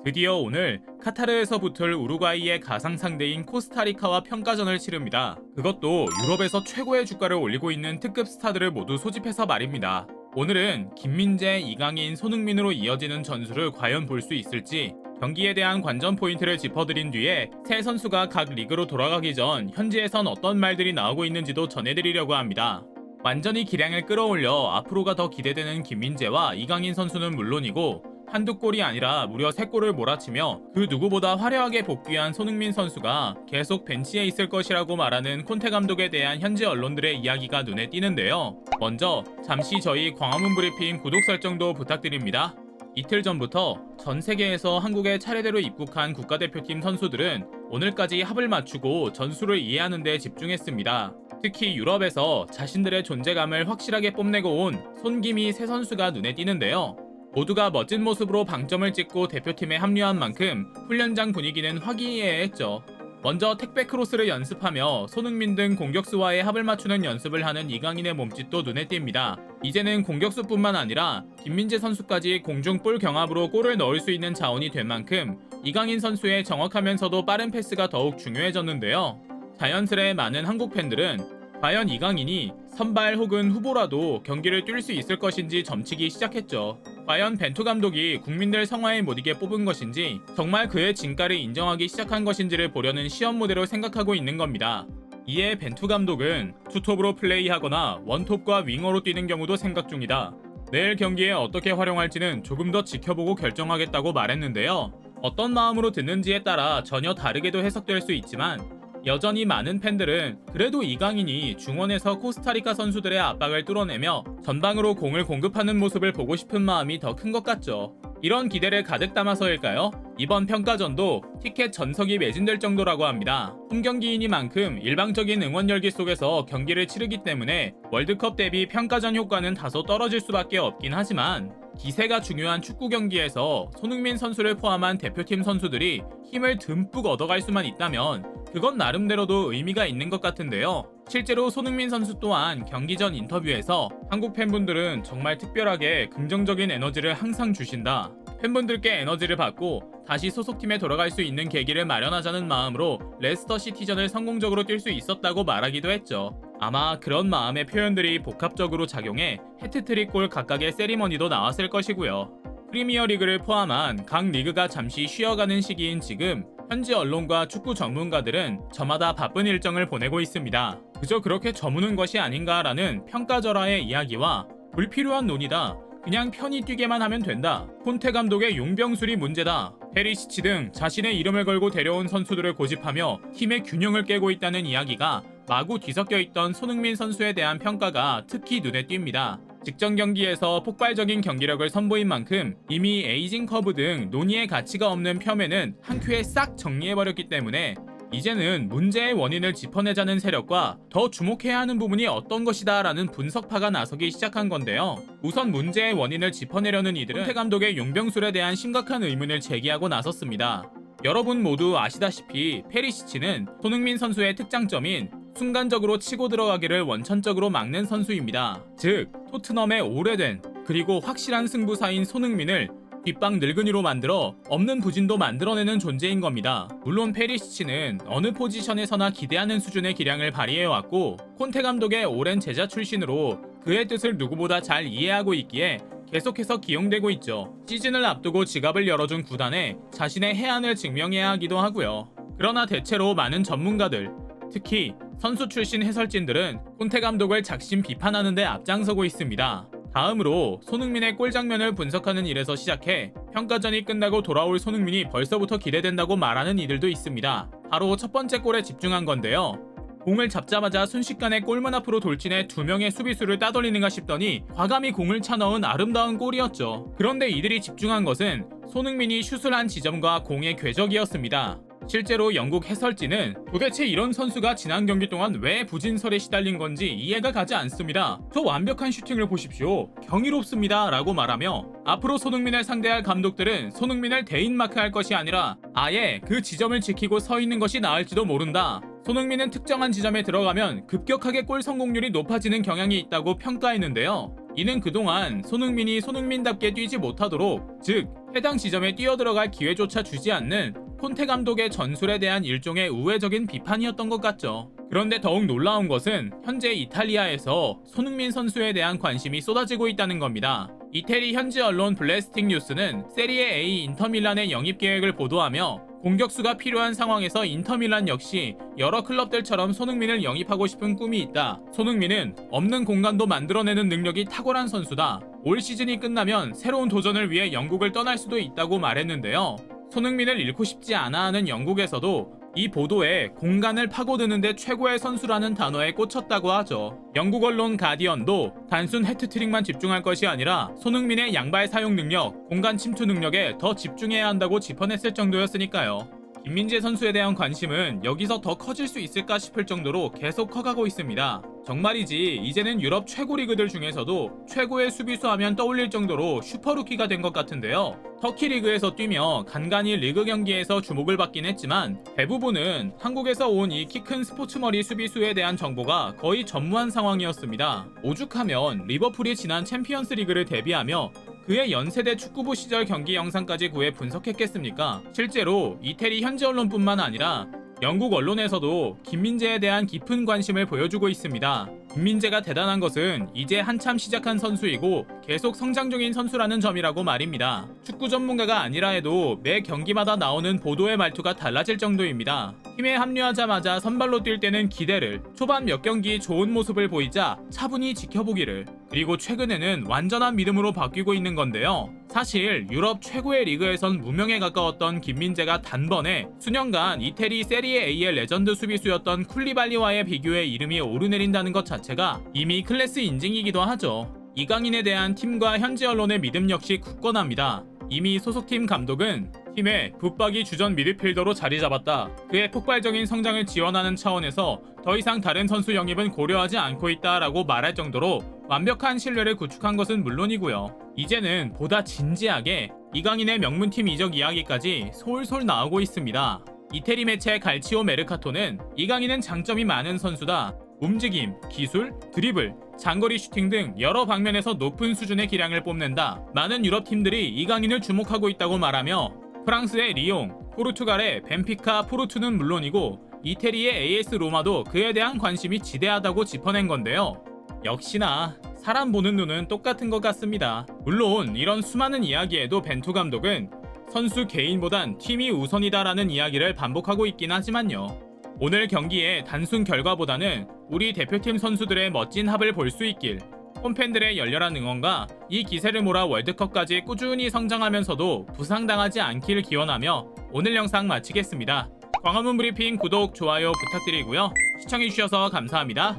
드디어 오늘 카타르에서 붙을 우루과이의 가상 상대인 코스타리카와 평가전을 치릅니다. 그것도 유럽에서 최고의 주가를 올리고 있는 특급 스타들을 모두 소집해서 말입니다. 오늘은 김민재, 이강인, 손흥민으로 이어지는 전술을 과연 볼 수 있을지, 경기에 대한 관전 포인트를 짚어드린 뒤에 세 선수가 각 리그로 돌아가기 전 현지에선 어떤 말들이 나오고 있는지도 전해드리려고 합니다. 완전히 기량을 끌어올려 앞으로가 더 기대되는 김민재와 이강인 선수는 물론이고, 한두 골이 아니라 무려 3골을 몰아치며 그 누구보다 화려하게 복귀한 손흥민 선수가 계속 벤치에 있을 것이라고 말하는 콘테 감독에 대한 현지 언론들의 이야기가 눈에 띄는데요. 먼저 잠시 저희 광화문 브리핑 구독 설정도 부탁드립니다. 이틀 전부터 전 세계에서 한국에 차례대로 입국한 국가대표팀 선수들은 오늘까지 합을 맞추고 전술을 이해하는 데 집중했습니다. 특히 유럽에서 자신들의 존재감을 확실하게 뽐내고 온 손기미 세 선수가 눈에 띄는데요. 모두가 멋진 모습으로 방점을 찍고 대표팀에 합류한 만큼 훈련장 분위기는 화기애애했죠. 먼저 택배 크로스를 연습하며 손흥민 등 공격수와의 합을 맞추는 연습을 하는 이강인의 몸짓도 눈에 띕니다. 이제는 공격수뿐만 아니라 김민재 선수까지 공중 볼 경합으로 골을 넣을 수 있는 자원이 된 만큼 이강인 선수의 정확하면서도 빠른 패스가 더욱 중요해졌는데요. 자연스레 많은 한국 팬들은 과연 이강인이 선발 혹은 후보라도 경기를 뛸 수 있을 것인지 점치기 시작했죠. 과연 벤투 감독이 국민들 성화에 못 이겨 뽑은 것인지, 정말 그의 진가를 인정하기 시작한 것인지를 보려는 시험 무대로 생각하고 있는 겁니다. 이에 벤투 감독은 투톱으로 플레이하거나 원톱과 윙어로 뛰는 경우도 생각 중이다. 내일 경기에 어떻게 활용할지는 조금 더 지켜보고 결정하겠다고 말했는데요. 어떤 마음으로 듣는지에 따라 전혀 다르게도 해석될 수 있지만, 여전히 많은 팬들은 그래도 이강인이 중원에서 코스타리카 선수들의 압박을 뚫어내며 전방으로 공을 공급하는 모습을 보고 싶은 마음이 더 큰 것 같죠. 이런 기대를 가득 담아서일까요? 이번 평가전도 티켓 전석이 매진될 정도라고 합니다. 홈경기이니만큼 일방적인 응원 열기 속에서 경기를 치르기 때문에 월드컵 대비 평가전 효과는 다소 떨어질 수밖에 없긴 하지만, 기세가 중요한 축구 경기에서 손흥민 선수를 포함한 대표팀 선수들이 힘을 듬뿍 얻어갈 수만 있다면 그건 나름대로도 의미가 있는 것 같은데요. 실제로 손흥민 선수 또한 경기 전 인터뷰에서 한국 팬분들은 정말 특별하게 긍정적인 에너지를 항상 주신다. 팬분들께 에너지를 받고 다시 소속팀에 돌아갈 수 있는 계기를 마련하자는 마음으로 레스터 시티전을 성공적으로 뛸 수 있었다고 말하기도 했죠. 아마 그런 마음의 표현들이 복합적으로 작용해 해트트릭 골 각각의 세리머니도 나왔을 것이고요. 프리미어리그를 포함한 각 리그가 잠시 쉬어가는 시기인 지금 현지 언론과 축구 전문가들은 저마다 바쁜 일정을 보내고 있습니다. 그저 그렇게 저무는 것이 아닌가라는 평가절하의 이야기와 불필요한 논의다. 그냥 편히 뛰게만 하면 된다. 콘테 감독의 용병술이 문제다. 페리시치 등 자신의 이름을 걸고 데려온 선수들을 고집하며 팀의 균형을 깨고 있다는 이야기가 마구 뒤섞여 있던 손흥민 선수에 대한 평가가 특히 눈에 띕니다. 직전 경기에서 폭발적인 경기력을 선보인 만큼 이미 에이징 커브 등 논의의 가치가 없는 폄훼는 한 큐에 싹 정리해버렸기 때문에 이제는 문제의 원인을 짚어내자는 세력과 더 주목해야 하는 부분이 어떤 것이다 라는 분석파가 나서기 시작한 건데요. 우선 문제의 원인을 짚어내려는 이들은 콘테 감독의 용병술에 대한 심각한 의문을 제기하고 나섰습니다. 여러분 모두 아시다시피 페리시치는 손흥민 선수의 특장점인 순간적으로 치고 들어가기를 원천적으로 막는 선수입니다. 즉, 토트넘의 오래된 그리고 확실한 승부사인 손흥민을 뒷방 늙은이로 만들어 없는 부진도 만들어내는 존재인 겁니다. 물론 페리시치는 어느 포지션에서나 기대하는 수준의 기량을 발휘해왔고, 콘테 감독의 오랜 제자 출신으로 그의 뜻을 누구보다 잘 이해하고 있기에 계속해서 기용되고 있죠. 시즌을 앞두고 지갑을 열어준 구단에 자신의 해안을 증명해야 하기도 하고요. 그러나 대체로 많은 전문가들, 특히 선수 출신 해설진들은 콘테 감독을 작심 비판하는 데 앞장서고 있습니다. 다음으로 손흥민의 골 장면을 분석하는 일에서 시작해 평가전이 끝나고 돌아올 손흥민이 벌써부터 기대된다고 말하는 이들도 있습니다. 바로 첫 번째 골에 집중한 건데요. 공을 잡자마자 순식간에 골문 앞으로 돌진해 2명의 수비수를 따돌리는가 싶더니 과감히 공을 차넣은 아름다운 골이었죠. 그런데 이들이 집중한 것은 손흥민이 슛을 한 지점과 공의 궤적이었습니다. 실제로 영국 해설진은 도대체 이런 선수가 지난 경기 동안 왜 부진설에 시달린 건지 이해가 가지 않습니다. 저 완벽한 슈팅을 보십시오. 경이롭습니다. 라고 말하며 앞으로 손흥민을 상대할 감독들은 손흥민을 대인마크할 것이 아니라 아예 그 지점을 지키고 서 있는 것이 나을지도 모른다. 손흥민은 특정한 지점에 들어가면 급격하게 골 성공률이 높아지는 경향이 있다고 평가했는데요. 이는 그동안 손흥민이 손흥민답게 뛰지 못하도록, 즉 해당 지점에 뛰어들어갈 기회조차 주지 않는 콘테 감독의 전술에 대한 일종의 우회적인 비판이었던 것 같죠. 그런데 더욱 놀라운 것은 현재 이탈리아에서 손흥민 선수에 대한 관심이 쏟아지고 있다는 겁니다. 이태리 현지 언론 블래스틱 뉴스는 세리에 A 인터밀란의 영입 계획을 보도하며 공격수가 필요한 상황에서 인터밀란 역시 여러 클럽들처럼 손흥민을 영입하고 싶은 꿈이 있다. 손흥민은 없는 공간도 만들어내는 능력이 탁월한 선수다. 올 시즌이 끝나면 새로운 도전을 위해 영국을 떠날 수도 있다고 말했는데요. 손흥민을 잃고 싶지 않아 하는 영국에서도 이 보도에 공간을 파고드는데 최고의 선수라는 단어에 꽂혔다고 하죠. 영국 언론 가디언도 단순 해트트릭만 집중할 것이 아니라 손흥민의 양발 사용 능력, 공간 침투 능력에 더 집중해야 한다고 짚어냈을 정도였으니까요. 김민재 선수에 대한 관심은 여기서 더 커질 수 있을까 싶을 정도로 계속 커가고 있습니다. 정말이지 이제는 유럽 최고 리그들 중에서도 최고의 수비수 하면 떠올릴 정도로 슈퍼루키가 된 것 같은데요. 터키 리그에서 뛰며 간간히 리그 경기에서 주목을 받긴 했지만 대부분은 한국에서 온 이 키 큰 스포츠머리 수비수에 대한 정보가 거의 전무한 상황이었습니다. 오죽하면 리버풀이 지난 챔피언스 리그를 데뷔하며 그의 연세대 축구부 시절 경기 영상까지 구해 분석했겠습니까? 실제로 이태리 현지 언론뿐만 아니라 영국 언론에서도 김민재에 대한 깊은 관심을 보여주고 있습니다. 김민재가 대단한 것은 이제 한참 시작한 선수이고 계속 성장 중인 선수라는 점이라고 말입니다. 축구 전문가가 아니라 해도 매 경기마다 나오는 보도의 말투가 달라질 정도입니다. 팀에 합류하자마자 선발로 뛸 때는 기대를, 초반 몇 경기 좋은 모습을 보이자 차분히 지켜보기를, 그리고 최근에는 완전한 믿음으로 바뀌고 있는 건데요. 사실 유럽 최고의 리그에선 무명에 가까웠던 김민재가 단번에 수년간 이태리 세리에 A의 레전드 수비수였던 쿨리발리와의 비교에 이름이 오르내린다는 것 자체가 이미 클래스 인증이기도 하죠. 이강인에 대한 팀과 현지 언론의 믿음 역시 굳건합니다. 이미 소속팀 감독은 팀의 붙박이 주전 미드필더로 자리 잡았다. 그의 폭발적인 성장을 지원하는 차원에서 더 이상 다른 선수 영입은 고려하지 않고 있다라고 말할 정도로 완벽한 신뢰를 구축한 것은 물론이고요. 이제는 보다 진지하게 이강인의 명문팀 이적 이야기까지 솔솔 나오고 있습니다. 이태리 매체 갈치오 메르카토는 이강인은 장점이 많은 선수다. 움직임, 기술, 드리블, 장거리 슈팅 등 여러 방면에서 높은 수준의 기량을 뽐낸다. 많은 유럽 팀들이 이강인을 주목하고 있다고 말하며 프랑스의 리옹, 포르투갈의 벤피카 포르투는 물론이고 이태리의 AS 로마도 그에 대한 관심이 지대하다고 짚어낸 건데요. 역시나 사람 보는 눈은 똑같은 것 같습니다. 물론 이런 수많은 이야기에도 벤투 감독은 선수 개인보단 팀이 우선이다라는 이야기를 반복하고 있긴 하지만요. 오늘 경기의 단순 결과보다는 우리 대표팀 선수들의 멋진 합을 볼 수 있길, 홈팬들의 열렬한 응원과 이 기세를 몰아 월드컵까지 꾸준히 성장하면서도 부상당하지 않길 기원하며 오늘 영상 마치겠습니다. 광화문 브리핑 구독, 좋아요 부탁드리고요. 시청해주셔서 감사합니다.